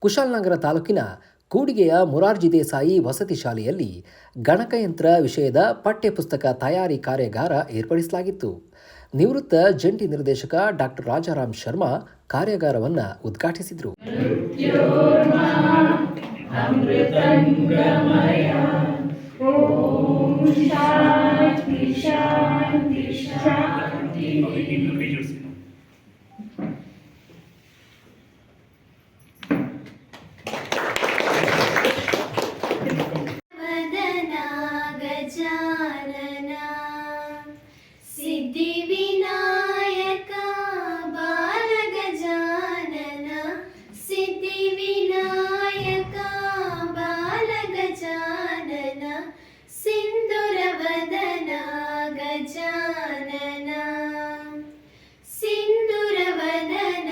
ಕುಶಾಲನಗರ ತಾಲೂಕಿನ ಕೂಡಿಗೆಯ ಮೊರಾರ್ಜಿ ದೇಸಾಯಿ ವಸತಿ ಶಾಲೆಯಲ್ಲಿ ಗಣಕಯಂತ್ರ ವಿಷಯದ ಪಠ್ಯಪುಸ್ತಕ ತಯಾರಿ ಕಾರ್ಯಾಗಾರ ಏರ್ಪಡಿಸಲಾಗಿತ್ತು. ನಿವೃತ್ತ ಜಂಟಿ ನಿರ್ದೇಶಕ ಡಾಕ್ಟರ್ ರಾಜಾರಾಮ್ ಶರ್ಮಾ ಕಾರ್ಯಾಗಾರವನ್ನು ಉದ್ಘಾಟಿಸಿದರು. ಸಿದ್ಧಿವಿನಾಯಕ ಬಾಲಗಜಾನನ ಸಿದ್ಧಿವಿನಾಯಕ ಬಾಲಗಜಾನನ ಸಿಂಧೂರವದನ ಗಜಾನನ ಸಿಂಧೂರವದನ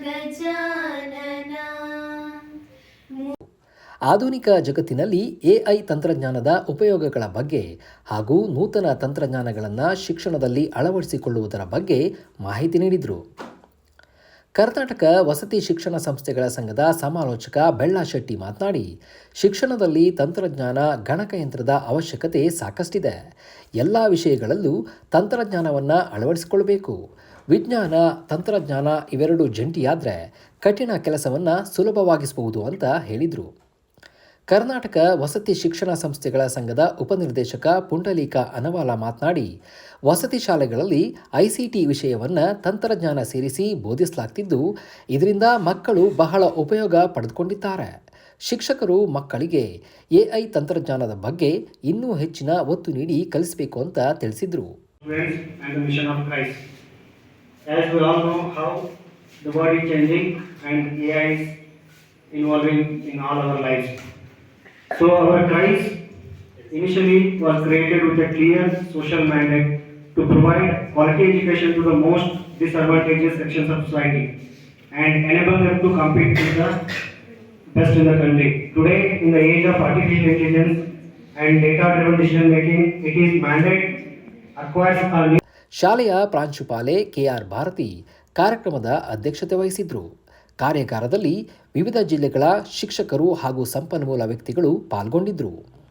ಗಜಾನನ. ಆಧುನಿಕ ಜಗತ್ತಿನಲ್ಲಿ ಎಐ ತಂತ್ರಜ್ಞಾನದ ಉಪಯೋಗಗಳ ಬಗ್ಗೆ ಹಾಗೂ ನೂತನ ತಂತ್ರಜ್ಞಾನಗಳನ್ನು ಶಿಕ್ಷಣದಲ್ಲಿ ಅಳವಡಿಸಿಕೊಳ್ಳುವುದರ ಬಗ್ಗೆ ಮಾಹಿತಿ ನೀಡಿದರು. ಕರ್ನಾಟಕ ವಸತಿ ಶಿಕ್ಷಣ ಸಂಸ್ಥೆಗಳ ಸಂಘದ ಸಮಾಲೋಚಕ ಬೆಳ್ಳಾಶೆಟ್ಟಿ ಮಾತನಾಡಿ, ಶಿಕ್ಷಣದಲ್ಲಿ ತಂತ್ರಜ್ಞಾನ ಗಣಕಯಂತ್ರದ ಅವಶ್ಯಕತೆ ಸಾಕಷ್ಟಿದೆ. ಎಲ್ಲ ವಿಷಯಗಳಲ್ಲೂ ತಂತ್ರಜ್ಞಾನವನ್ನು ಅಳವಡಿಸಿಕೊಳ್ಳಬೇಕು. ವಿಜ್ಞಾನ ತಂತ್ರಜ್ಞಾನ ಇವೆರಡು ಜಂಟಿಯಾದರೆ ಕಠಿಣ ಕೆಲಸವನ್ನು ಸುಲಭವಾಗಿಸಬಹುದು ಅಂತ ಹೇಳಿದರು. ಕರ್ನಾಟಕ ವಸತಿ ಶಿಕ್ಷಣ ಸಂಸ್ಥೆಗಳ ಸಂಘದ ಉಪನಿರ್ದೇಶಕ ಪುಂಡಲೀಕ ಅನವಾಲ ಮಾತನಾಡಿ, ವಸತಿ ಶಾಲೆಗಳಲ್ಲಿ ಐಸಿಟಿ ವಿಷಯವನ್ನು ತಂತ್ರಜ್ಞಾನ ಸೇರಿಸಿ ಬೋಧಿಸಲಾಗುತ್ತಿದ್ದು, ಇದರಿಂದ ಮಕ್ಕಳು ಬಹಳ ಉಪಯೋಗ ಪಡೆದುಕೊಂಡಿದ್ದಾರೆ. ಶಿಕ್ಷಕರು ಮಕ್ಕಳಿಗೆ ಎಐ ತಂತ್ರಜ್ಞಾನದ ಬಗ್ಗೆ ಇನ್ನೂ ಹೆಚ್ಚಿನ ಒತ್ತು ನೀಡಿ ಕಲಿಸಬೇಕು ಅಂತ ತಿಳಿಸಿದರು. So our CRISE initially was created with a clear social mandate to provide quality education to the most disadvantaged sections of society and enable them to compete with the best in the country. Today, in the age of artificial intelligence and data-driven decision making, it is mandate acquires a new. ಶಾಲೆಯ ಪ್ರಾಂಶುಪಾಲೆ K R Bharati ಕಾರ್ಯಕ್ರಮದ ಅಧ್ಯಕ್ಷತೆ ವಹಿಸಿದ್ರು. ಕಾರ್ಯಾಗಾರದಲ್ಲಿ ವಿವಿಧ ಜಿಲ್ಲೆಗಳ ಶಿಕ್ಷಕರು ಹಾಗೂ ಸಂಪನ್ಮೂಲ ವ್ಯಕ್ತಿಗಳು ಪಾಲ್ಗೊಂಡಿದ್ದರು.